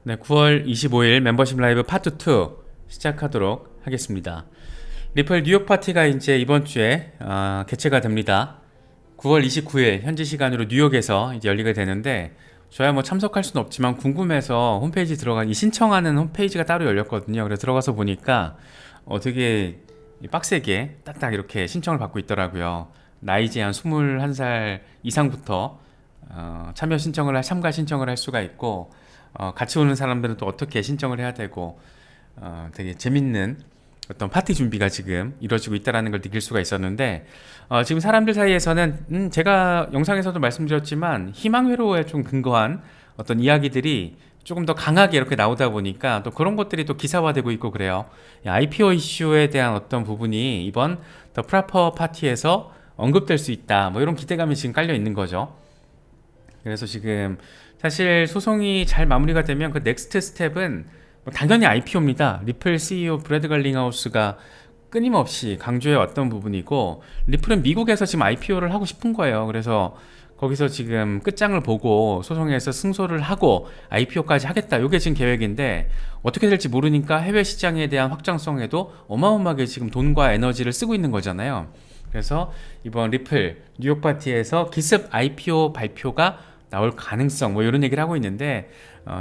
네, 9월 25일 멤버십 라이브 파트 2 시작하도록 하겠습니다. 리플 뉴욕 파티가 이제 이번 주에 개최가 됩니다. 9월 29일 현지 시간으로 뉴욕에서 이제 열리게 되는데 저야 뭐 참석할 수는 없지만 궁금해서 홈페이지 이 신청하는 홈페이지가 따로 열렸거든요. 그래서 들어가서 보니까 되게 빡세게 딱딱 이렇게 신청을 받고 있더라고요. 나이 제한 21살 이상부터 참가 신청을 할 수가 있고 같이 오는 사람들은 또 어떻게 신청을 해야 되고 되게 재밌는 어떤 파티 준비가 지금 이루어지고 있다는 걸 느낄 수가 있었는데 지금 사람들 사이에서는 제가 영상에서도 말씀드렸지만 희망회로에 좀 근거한 어떤 이야기들이 조금 더 강하게 이렇게 나오다 보니까 또 그런 것들이 또 기사화되고 있고 그래요. IPO 이슈에 대한 어떤 부분이 이번 더 프라퍼 파티에서 언급될 수 있다, 뭐 이런 기대감이 지금 깔려 있는 거죠. 그래서 지금 사실 소송이 잘 마무리가 되면 그 넥스트 스텝은 당연히 IPO입니다. 리플 CEO 브래드 갈링하우스가 끊임없이 강조해 왔던 부분이고, 리플은 미국에서 지금 IPO를 하고 싶은 거예요. 그래서 거기서 지금 끝장을 보고 소송에서 승소를 하고 IPO까지 하겠다, 이게 지금 계획인데 어떻게 될지 모르니까 해외 시장에 대한 확장성에도 어마어마하게 지금 돈과 에너지를 쓰고 있는 거잖아요. 그래서 이번 리플 뉴욕 파티에서 기습 IPO 발표가 나올 가능성, 뭐 이런 얘기를 하고 있는데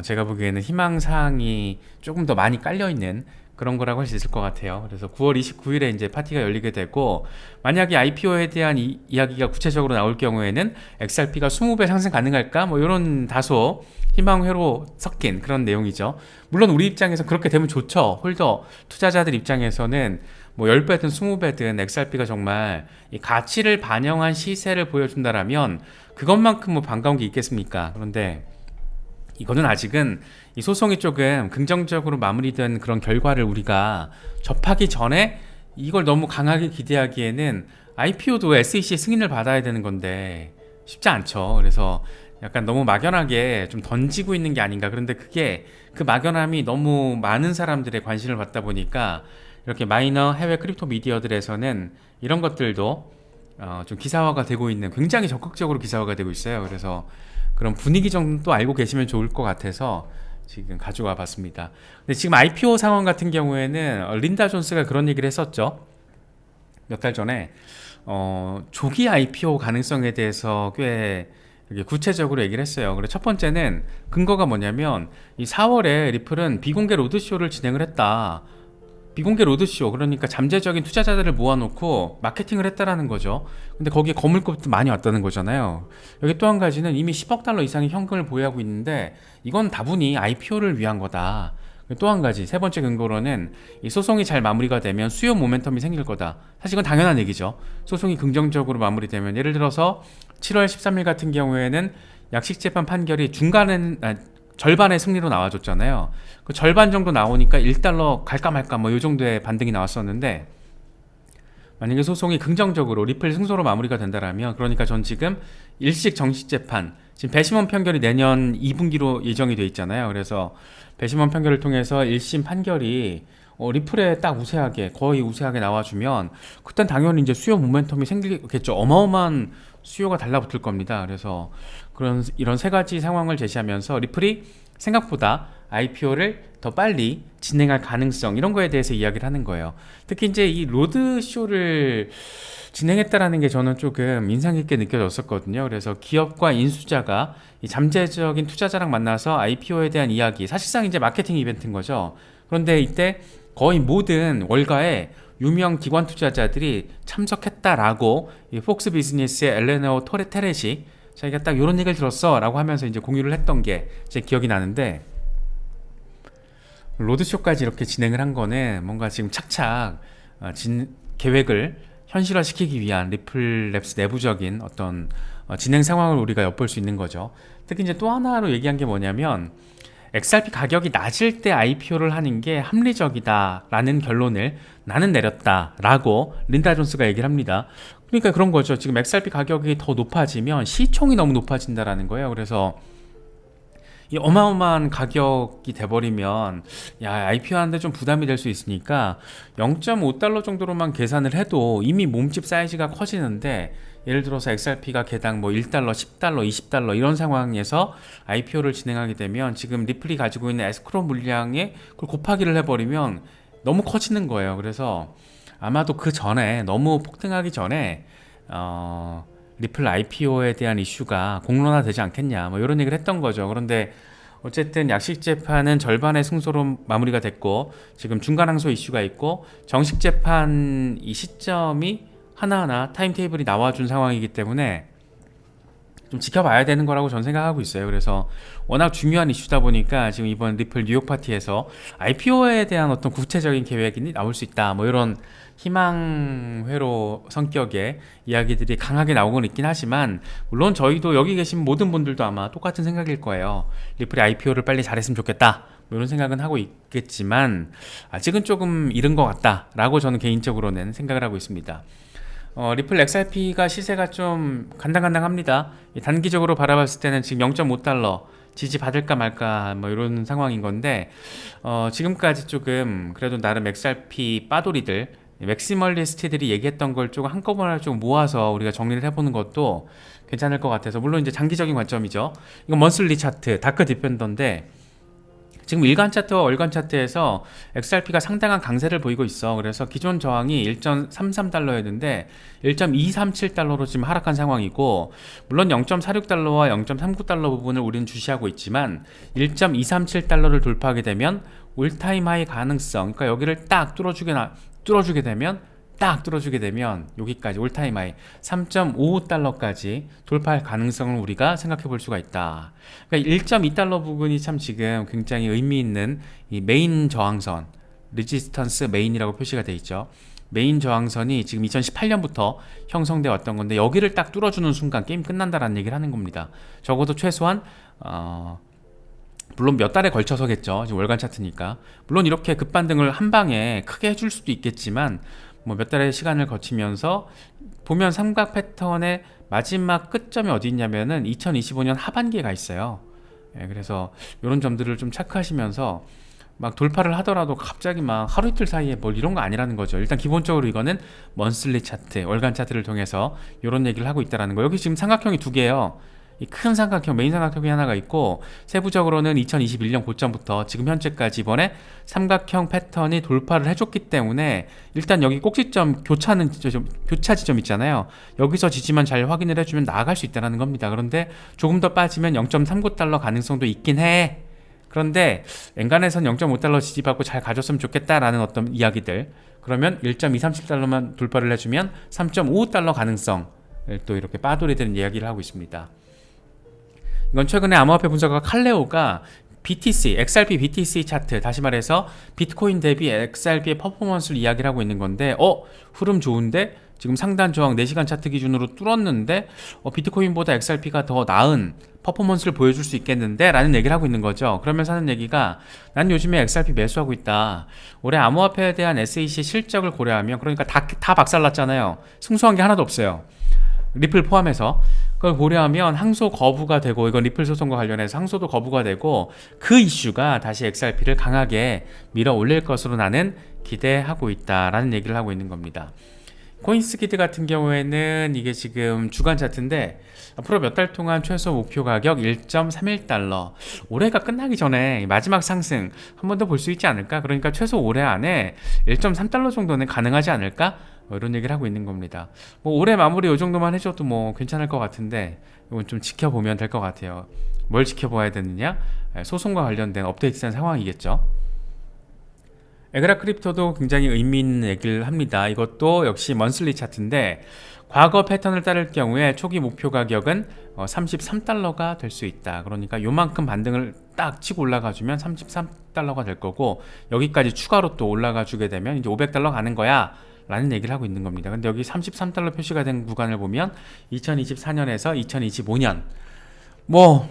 제가 보기에는 희망사항이 조금 더 많이 깔려있는 그런 거라고 할 수 있을 것 같아요. 그래서 9월 29일에 이제 파티가 열리게 되고, 만약에 IPO에 대한 이야기가 구체적으로 나올 경우에는 XRP가 20배 상승 가능할까? 뭐 이런 다소 희망회로 섞인 그런 내용이죠. 물론 우리 입장에서 그렇게 되면 좋죠. 홀더 투자자들 입장에서는 뭐 10배든 20배든 XRP가 정말 이 가치를 반영한 시세를 보여준다라면 그것만큼 뭐 반가운 게 있겠습니까? 그런데 이거는 아직은 이 소송이 조금 긍정적으로 마무리된 그런 결과를 우리가 접하기 전에 이걸 너무 강하게 기대하기에는 IPO도 SEC 승인을 받아야 되는 건데 쉽지 않죠. 그래서 약간 너무 막연하게 좀 던지고 있는 게 아닌가. 그런데 그게 그 막연함이 너무 많은 사람들의 관심을 받다 보니까 이렇게 마이너 해외 크립토 미디어들에서는 이런 것들도 좀 기사화가 되고 있는, 굉장히 적극적으로 기사화가 되고 있어요. 그래서 그런 분위기 정도 알고 계시면 좋을 것 같아서 지금 가져와 봤습니다. 근데 지금 IPO 상황 같은 경우에는 린다 존스가 그런 얘기를 했었죠. 몇 달 전에 조기 IPO 가능성에 대해서 꽤 구체적으로 얘기를 했어요. 그래서 첫 번째는 근거가 뭐냐면 이 4월에 리플은 비공개 로드쇼를 진행을 했다. 비공개 로드쇼, 그러니까 잠재적인 투자자들을 모아놓고 마케팅을 했다라는 거죠. 근데 거기에 거물급도 많이 왔다는 거잖아요. 여기 또 한 가지는 이미 10억 달러 이상의 현금을 보유하고 있는데 이건 다분히 IPO를 위한 거다. 또 한 가지, 세 번째 근거로는 이 소송이 잘 마무리가 되면 수요 모멘텀이 생길 거다. 사실 이건 당연한 얘기죠. 소송이 긍정적으로 마무리되면, 예를 들어서 7월 13일 같은 경우에는 약식재판 판결이 절반의 승리로 나와줬잖아요. 그 절반 정도 나오니까 1달러 갈까 말까 뭐 이 정도의 반등이 나왔었는데, 만약에 소송이 긍정적으로 리플 승소로 마무리가 된다라면, 그러니까 전 지금 일식 정식 재판, 지금 배심원 판결이 내년 2분기로 예정이 돼 있잖아요. 그래서 배심원 판결을 통해서 1심 판결이 리플에 딱 거의 우세하게 나와주면 그땐 당연히 이제 수요 모멘텀이 생기겠죠. 어마어마한 수요가 달라붙을 겁니다. 그래서 이런 세 가지 상황을 제시하면서 리플이 생각보다 IPO를 더 빨리 진행할 가능성, 이런 거에 대해서 이야기를 하는 거예요. 특히 이제 이 로드쇼를 진행했다라는 게 저는 조금 인상 깊게 느껴졌었거든요. 그래서 기업과 인수자가 이 잠재적인 투자자랑 만나서 IPO에 대한 이야기, 사실상 이제 마케팅 이벤트인 거죠. 그런데 이때 거의 모든 월가에 유명 기관 투자자들이 참석했다라고 이 폭스 비즈니스의 엘레노 테렛이 자기가 딱 이런 얘기를 들었어 라고 하면서 이제 공유를 했던 게 제 기억이 나는데, 로드쇼까지 이렇게 진행을 한 거는 뭔가 지금 착착 계획을 현실화시키기 위한 리플랩스 내부적인 어떤 진행 상황을 우리가 엿볼 수 있는 거죠. 특히 이제 또 하나로 얘기한 게 뭐냐면, XRP 가격이 낮을 때 IPO를 하는 게 합리적이다라는 결론을 나는 내렸다라고 린다 존스가 얘기를 합니다. 그러니까 그런 거죠. 지금 XRP 가격이 더 높아지면 시총이 너무 높아진다라는 거예요. 그래서 이 어마어마한 가격이 돼버리면 IPO 하는데 좀 부담이 될 수 있으니까 0.5달러 정도로만 계산을 해도 이미 몸집 사이즈가 커지는데 예를 들어서 XRP가 개당 뭐 1달러, 10달러, 20달러 이런 상황에서 IPO를 진행하게 되면 지금 리플이 가지고 있는 에스크로 물량에 그걸 곱하기를 해버리면 너무 커지는 거예요. 그래서 아마도 그 전에 너무 폭등하기 전에 리플 IPO에 대한 이슈가 공론화되지 않겠냐 뭐 이런 얘기를 했던 거죠. 그런데 어쨌든 약식 재판은 절반의 승소로 마무리가 됐고 지금 중간 항소 이슈가 있고 정식 재판 이 시점이 하나하나 타임테이블이 나와준 상황이기 때문에 좀 지켜봐야 되는 거라고 저는 생각하고 있어요. 그래서 워낙 중요한 이슈다 보니까 지금 이번 리플 뉴욕 파티에서 IPO에 대한 어떤 구체적인 계획이 나올 수 있다 뭐 이런 희망회로 성격의 이야기들이 강하게 나오곤 있긴 하지만 물론 저희도 여기 계신 모든 분들도 아마 똑같은 생각일 거예요. 리플이 IPO를 빨리 잘했으면 좋겠다 뭐 이런 생각은 하고 있겠지만 아직은 조금 이른 것 같다 라고 저는 개인적으로는 생각을 하고 있습니다. 리플 XRP가 시세가 좀 간당간당합니다. 단기적으로 바라봤을 때는 지금 0.5달러 지지 받을까 말까 뭐 이런 상황인 건데 지금까지 조금 그래도 나름 XRP 빠돌이들 맥시멀리스트들이 얘기했던 걸 조금 한꺼번에 좀 모아서 우리가 정리를 해보는 것도 괜찮을 것 같아서 물론 이제 장기적인 관점이죠. 이건 먼슬리 차트 다크 디펜더인데 지금 일간 차트와 월간 차트에서 XRP가 상당한 강세를 보이고 있어. 그래서 기존 저항이 1.33달러였는데 1.237달러로 지금 하락한 상황이고 물론 0.46달러와 0.39달러 부분을 우리는 주시하고 있지만 1.237달러를 돌파하게 되면 올타임 하이 가능성 그러니까 여기를 딱 뚫어주게 되면 여기까지 올타임 하이 3.55달러까지 돌파할 가능성을 우리가 생각해 볼 수가 있다. 그러니까 1.2달러 부분이 참 지금 굉장히 의미 있는 이 메인 저항선, 레지스턴스 메인이라고 표시가 되어 있죠. 메인 저항선이 지금 2018년부터 형성되어 왔던 건데 여기를 딱 뚫어주는 순간 게임 끝난다라는 얘기를 하는 겁니다. 적어도 최소한 물론 몇 달에 걸쳐서겠죠. 지금 월간 차트니까. 물론 이렇게 급반등을 한 방에 크게 해줄 수도 있겠지만 뭐 몇 달의 시간을 거치면서 보면 삼각 패턴의 마지막 끝점이 어디 있냐면은 2025년 하반기에 가 있어요. 그래서 이런 점들을 좀 체크하시면서 막 돌파를 하더라도 갑자기 막 하루 이틀 사이에 뭘 이런 거 아니라는 거죠. 일단 기본적으로 이거는 먼슬리 차트, 월간 차트를 통해서 이런 얘기를 하고 있다라는 거. 여기 지금 삼각형이 두 개예요. 이 큰 삼각형, 메인 삼각형이 하나가 있고 세부적으로는 2021년 고점부터 지금 현재까지 이번에 삼각형 패턴이 돌파를 해줬기 때문에 일단 여기 꼭지점 교차 지점 있잖아요. 여기서 지지만 잘 확인을 해주면 나아갈 수 있다는 겁니다. 그런데 조금 더 빠지면 0.39달러 가능성도 있긴 해. 그런데 엔간에선 0.5달러 지지받고 잘 가졌으면 좋겠다라는 어떤 이야기들 그러면 1.237달러만 돌파를 해주면 3.55달러 가능성 또 이렇게 빠돌이 되는 이야기를 하고 있습니다. 이건 최근에 암호화폐 분석가 칼레오가 BTC, XRP BTC 차트 다시 말해서 비트코인 대비 XRP의 퍼포먼스를 이야기를 하고 있는 건데 흐름 좋은데 지금 상단 저항 4시간 차트 기준으로 뚫었는데 비트코인보다 XRP가 더 나은 퍼포먼스를 보여줄 수 있겠는데 라는 얘기를 하고 있는 거죠. 그러면서 하는 얘기가 난 요즘에 XRP 매수하고 있다. 올해 암호화폐에 대한 SEC 실적을 고려하면 그러니까 다 박살났잖아요. 승소한 게 하나도 없어요. 리플 포함해서 그걸 고려하면 항소 거부가 되고 이건 리플 소송과 관련해서 항소도 거부가 되고 그 이슈가 다시 XRP를 강하게 밀어 올릴 것으로 나는 기대하고 있다라는 얘기를 하고 있는 겁니다. 코인스키드 같은 경우에는 이게 지금 주간 차트인데 앞으로 몇 달 동안 최소 목표 가격 1.31달러 올해가 끝나기 전에 마지막 상승 한 번 더 볼 수 있지 않을까? 그러니까 최소 올해 안에 1.3달러 정도는 가능하지 않을까? 이런 얘기를 하고 있는 겁니다. 뭐 올해 마무리 이 정도만 해줘도 뭐 괜찮을 것 같은데 이건 좀 지켜보면 될 것 같아요. 뭘 지켜봐야 되느냐? 소송과 관련된 업데이트된 상황이겠죠. 에그라 크립토도 굉장히 의미 있는 얘기를 합니다. 이것도 역시 먼슬리 차트인데 과거 패턴을 따를 경우에 초기 목표 가격은 33달러가 될 수 있다. 그러니까 요만큼 반등을 딱 치고 올라가 주면 33달러가 될 거고 여기까지 추가로 또 올라가 주게 되면 이제 500달러 가는 거야 라는 얘기를 하고 있는 겁니다. 근데 여기 33달러 표시가 된 구간을 보면 2024년에서 2025년 뭐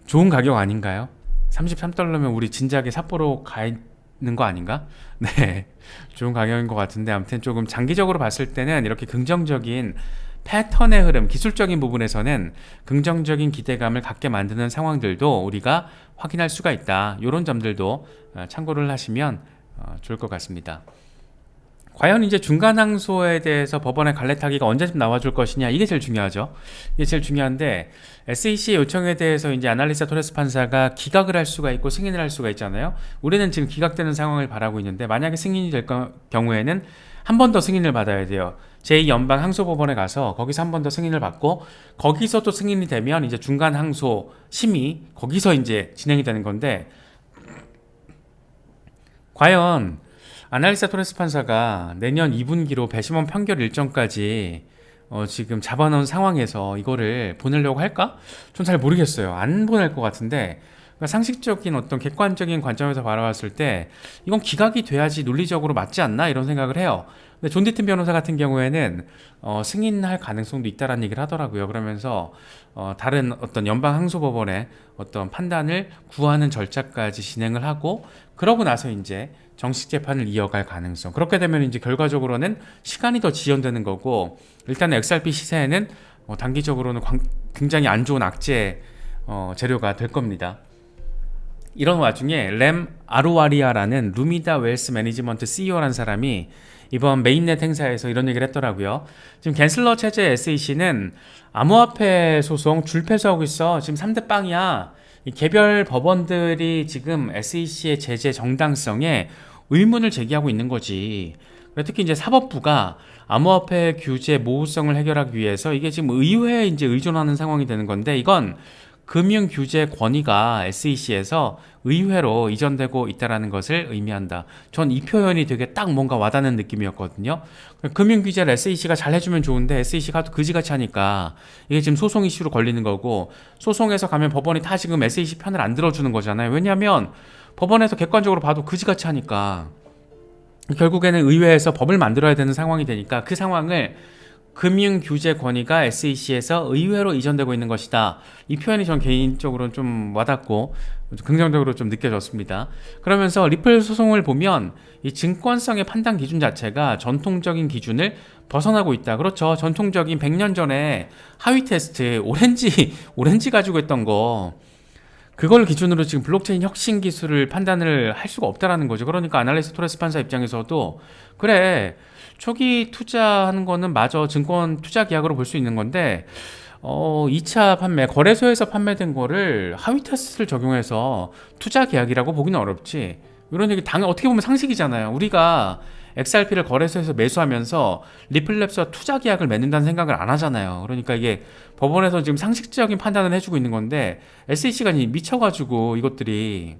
좋은 가격 아닌가요? 33달러면 우리 진작에 삿포로 가 있는 거 아닌가? 네, 좋은 가격인 것 같은데 아무튼 조금 장기적으로 봤을 때는 이렇게 긍정적인 패턴의 흐름, 기술적인 부분에서는 긍정적인 기대감을 갖게 만드는 상황들도 우리가 확인할 수가 있다. 이런 점들도 참고를 하시면 좋을 것 같습니다. 과연 이제 중간 항소에 대해서 법원의 갈래타기가 언제쯤 나와줄 것이냐, 이게 제일 중요하죠. 이게 제일 중요한데, SEC의 요청에 대해서 이제 아날리사 토레스 판사가 기각을 할 수가 있고 승인을 할 수가 있잖아요. 우리는 지금 기각되는 상황을 바라고 있는데, 만약에 승인이 될 경우에는 한 번 더 승인을 받아야 돼요. 제2연방 항소법원에 가서 거기서 한 번 더 승인을 받고, 거기서 또 승인이 되면 이제 중간 항소 심의, 거기서 이제 진행이 되는 건데, 과연 아날리사 토레스 판사가 내년 2분기로 배심원 판결 일정까지 지금 잡아놓은 상황에서 이거를 보내려고 할까? 좀 잘 모르겠어요. 안 보낼 것 같은데, 그러니까 상식적인 어떤 객관적인 관점에서 바라봤을 때 이건 기각이 돼야지 논리적으로 맞지 않나, 이런 생각을 해요. 근데 존 디튼 변호사 같은 경우에는 승인할 가능성도 있다라는 얘기를 하더라고요. 그러면서 다른 어떤 연방 항소법원의 어떤 판단을 구하는 절차까지 진행을 하고, 그러고 나서 이제 정식 재판을 이어갈 가능성. 그렇게 되면 이제 결과적으로는 시간이 더 지연되는 거고, 일단 XRP 시세에는 단기적으로는 굉장히 안 좋은 악재 재료가 될 겁니다. 이런 와중에 램 아루와리아라는 루미다 웰스 매니지먼트 CEO라는 사람이 이번 메인넷 행사에서 이런 얘기를 했더라고요. 지금 갠슬러 체제 SEC는 암호화폐 소송 줄패소하고 있어. 지금 3대 빵이야. 이 개별 법원들이 지금 SEC의 제재 정당성에 의문을 제기하고 있는 거지. 특히 이제 사법부가 암호화폐 규제 모호성을 해결하기 위해서 이게 지금 의회에 이제 의존하는 상황이 되는 건데, 이건 금융 규제 권위가 SEC에서 의회로 이전되고 있다는 것을 의미한다. 전 이 표현이 되게 딱 뭔가 와닿는 느낌이었거든요. 금융 규제를 SEC가 잘 해주면 좋은데 SEC가 그지같이 하니까 이게 지금 소송 이슈로 걸리는 거고, 소송에서 가면 법원이 다 지금 SEC 편을 안 들어주는 거잖아요. 왜냐하면 법원에서 객관적으로 봐도 그지같이 하니까 결국에는 의회에서 법을 만들어야 되는 상황이 되니까, 그 상황을 금융 규제 권위가 SEC에서 의회로 이전되고 있는 것이다. 이 표현이 전 개인적으로는 좀 와닿고 긍정적으로 좀 느껴졌습니다. 그러면서 리플 소송을 보면 이 증권성의 판단 기준 자체가 전통적인 기준을 벗어나고 있다. 그렇죠. 전통적인 100년 전에 하위 테스트 오렌지 가지고 했던 거, 그걸 기준으로 지금 블록체인 혁신 기술을 판단을 할 수가 없다라는 거죠. 그러니까 아날리스트 토레스 판사 입장에서도 그래, 초기 투자하는 거는 마저 증권 투자 계약으로 볼 수 있는 건데 2차 판매, 거래소에서 판매된 거를 하위 테스트를 적용해서 투자 계약이라고 보기는 어렵지. 이런 얘기 어떻게 보면 상식이잖아요. 우리가 XRP를 거래소에서 매수하면서 리플랩스와 투자 계약을 맺는다는 생각을 안 하잖아요. 그러니까 이게 법원에서 지금 상식적인 판단을 해주고 있는 건데, SEC가 미쳐가지고 이것들이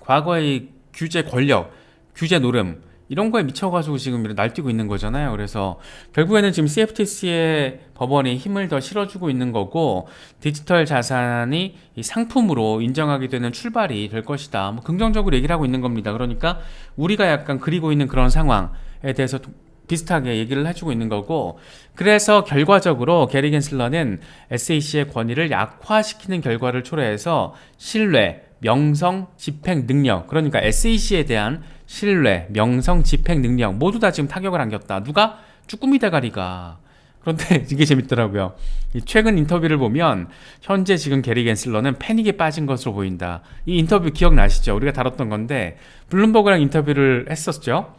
과거의 규제 권력, 규제 노름, 이런 거에 미쳐가지고 지금 날뛰고 있는 거잖아요. 그래서 결국에는 지금 CFTC의 법원이 힘을 더 실어주고 있는 거고, 디지털 자산이 이 상품으로 인정하게 되는 출발이 될 것이다. 뭐 긍정적으로 얘기를 하고 있는 겁니다. 그러니까 우리가 약간 그리고 있는 그런 상황에 대해서 비슷하게 얘기를 해주고 있는 거고, 그래서 결과적으로 게리 갠슬러는 SEC의 권위를 약화시키는 결과를 초래해서 신뢰, 명성, 집행 능력, 그러니까 SEC에 대한 신뢰, 명성, 집행 능력 모두 다 지금 타격을 안겼다. 누가? 쭈꾸미 대가리가. 그런데 이게 재밌더라고요. 최근 인터뷰를 보면 현재 지금 게리 갠슬러는 패닉에 빠진 것으로 보인다. 이 인터뷰 기억나시죠? 우리가 다뤘던 건데 블룸버그랑 인터뷰를 했었죠.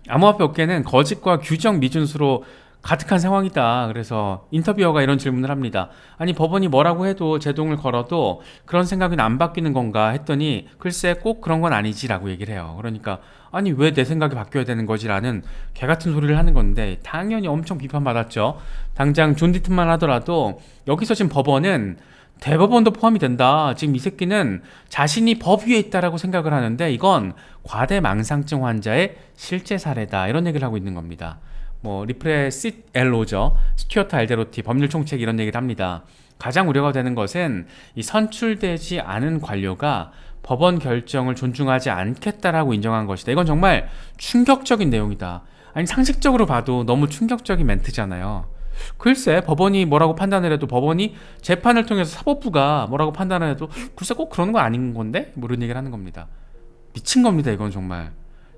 암호화폐 업계는 거짓과 규정 미준수로 가득한 상황이다. 그래서 인터뷰어가 이런 질문을 합니다. 아니, 법원이 뭐라고 해도 제동을 걸어도 그런 생각은 안 바뀌는 건가 했더니 글쎄 꼭 그런 건 아니지라고 얘기를 해요. 그러니까 아니, 왜 내 생각이 바뀌어야 되는 거지라는 개같은 소리를 하는 건데, 당연히 엄청 비판받았죠. 당장 존 디튼만 하더라도 여기서 지금 법원은 대법원도 포함이 된다. 지금 이 새끼는 자신이 법 위에 있다라고 생각을 하는데 이건 과대망상증 환자의 실제 사례다. 이런 얘기를 하고 있는 겁니다. 뭐 리플의 CLO죠. 스튜어트 알데로티 법률 총책 이런 얘기를 합니다. 가장 우려가 되는 것은 이 선출되지 않은 관료가 법원 결정을 존중하지 않겠다라고 인정한 것이다. 이건 정말 충격적인 내용이다. 아니, 상식적으로 봐도 너무 충격적인 멘트잖아요. 글쎄, 법원이 뭐라고 판단을 해도, 법원이 재판을 통해서 사법부가 뭐라고 판단을 해도 글쎄 꼭 그러는 건 아닌 건데? 뭐 이런 얘기를 하는 겁니다. 미친 겁니다. 이건 정말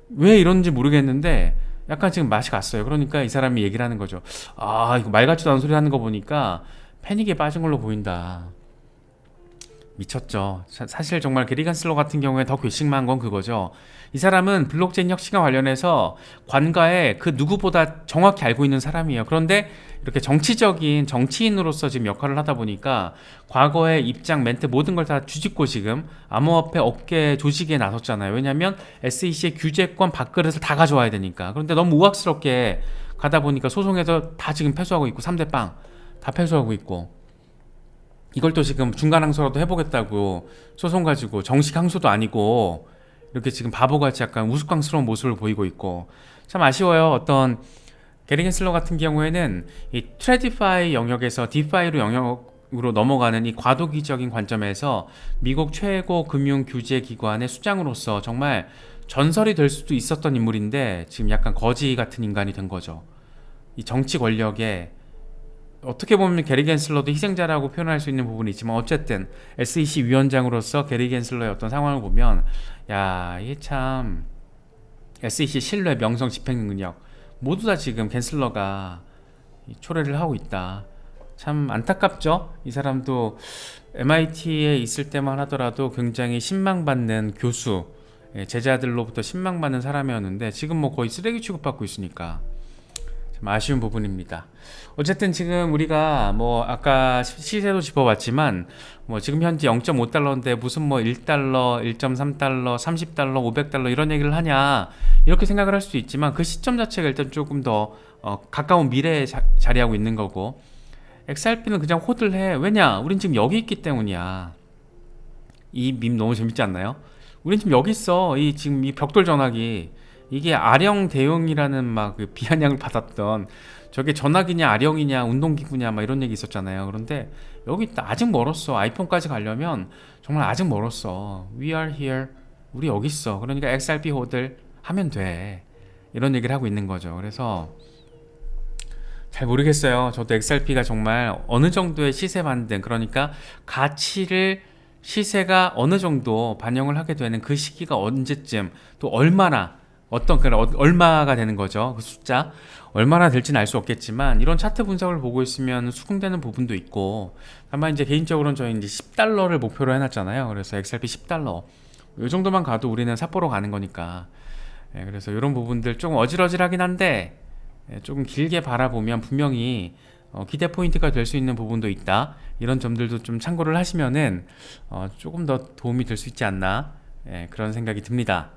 왜 이런지 모르겠는데 약간 지금 맛이 갔어요. 그러니까 이 사람이 얘기를 하는 거죠. 아, 이거 말 같지도 않은 소리 하는 거 보니까 패닉에 빠진 걸로 보인다. 미쳤죠. 사실 정말 게리 გან슬러 같은 경우에 더 괘씸한 건 그거죠. 이 사람은 블록체인 혁신과 관련해서 관가에 그 누구보다 정확히 알고 있는 사람이에요. 그런데 이렇게 정치적인 정치인으로서 지금 역할을 하다 보니까 과거의 입장, 멘트 모든 걸 다 뒤집고 지금 암호화폐 업계 조직에 나섰잖아요. 왜냐하면 SEC의 규제권 밥그릇을 다 가져와야 되니까. 그런데 너무 우악스럽게 가다 보니까 소송에서 다 지금 패소하고 있고 3대 빵 다 패소하고 있고, 이걸 또 지금 중간 항소라도 해보겠다고 소송 가지고 정식 항소도 아니고 이렇게 지금 바보같이 약간 우스꽝스러운 모습을 보이고 있고, 참 아쉬워요. 어떤 게리 겐슬러 같은 경우에는 이 트레디파이 영역에서 디파이로 영역으로 넘어가는 이 과도기적인 관점에서 미국 최고 금융 규제 기관의 수장으로서 정말 전설이 될 수도 있었던 인물인데 지금 약간 거지 같은 인간이 된 거죠. 이 정치 권력에 어떻게 보면 게리 겐슬러도 희생자라고 표현할 수 있는 부분이 있지만, 어쨌든 SEC 위원장으로서 게리 겐슬러의 어떤 상황을 보면, 야, 이게 참 SEC 신뢰, 명성, 집행 능력 모두 다 지금 겐슬러가 초래를 하고 있다. 참 안타깝죠. 이 사람도 MIT에 있을 때만 하더라도 굉장히 신망받는 교수, 제자들로부터 신망받는 사람이었는데 지금 뭐 거의 쓰레기 취급받고 있으니까 좀 아쉬운 부분입니다. 어쨌든 지금 우리가 뭐 아까 시세도 짚어봤지만 뭐 지금 현재 0.5달러인데 무슨 뭐 1달러, 1.3달러, 30달러, 500달러 이런 얘기를 하냐 이렇게 생각을 할 수도 있지만, 그 시점 자체가 일단 조금 더 가까운 미래에 자리하고 있는 거고, XRP는 그냥 호들해. 왜냐? 우린 지금 여기 있기 때문이야. 이 밈 너무 재밌지 않나요? 우린 지금 여기 있어. 이 지금 이 벽돌 전화기, 이게 아령 대용이라는 막 그 비아냥을 받았던, 저게 전화기냐 아령이냐 운동기구냐 막 이런 얘기 있었잖아요. 그런데 여기 있다. 아직 멀었어. 아이폰까지 가려면 정말 아직 멀었어. We are here. 우리 여기 있어. 그러니까 XRP 호들 하면 돼. 이런 얘기를 하고 있는 거죠. 그래서 잘 모르겠어요. 저도 XRP가 정말 어느 정도의 시세 반등, 그러니까 가치를, 시세가 어느 정도 반영을 하게 되는 그 시기가 언제쯤, 또 얼마나, 어떤 얼마가 되는 거죠. 그 숫자 얼마나 될지는 알 수 없겠지만, 이런 차트 분석을 보고 있으면 수긍되는 부분도 있고, 다만 이제 개인적으로는 저희 이제 10달러를 목표로 해놨잖아요. 그래서 XRP 10달러 이 정도만 가도 우리는 삿포로 가는 거니까. 그래서 이런 부분들 조금 어질어질하긴 한데 조금 길게 바라보면 분명히 기대 포인트가 될 수 있는 부분도 있다. 이런 점들도 좀 참고를 하시면은 조금 더 도움이 될 수 있지 않나, 그런 생각이 듭니다.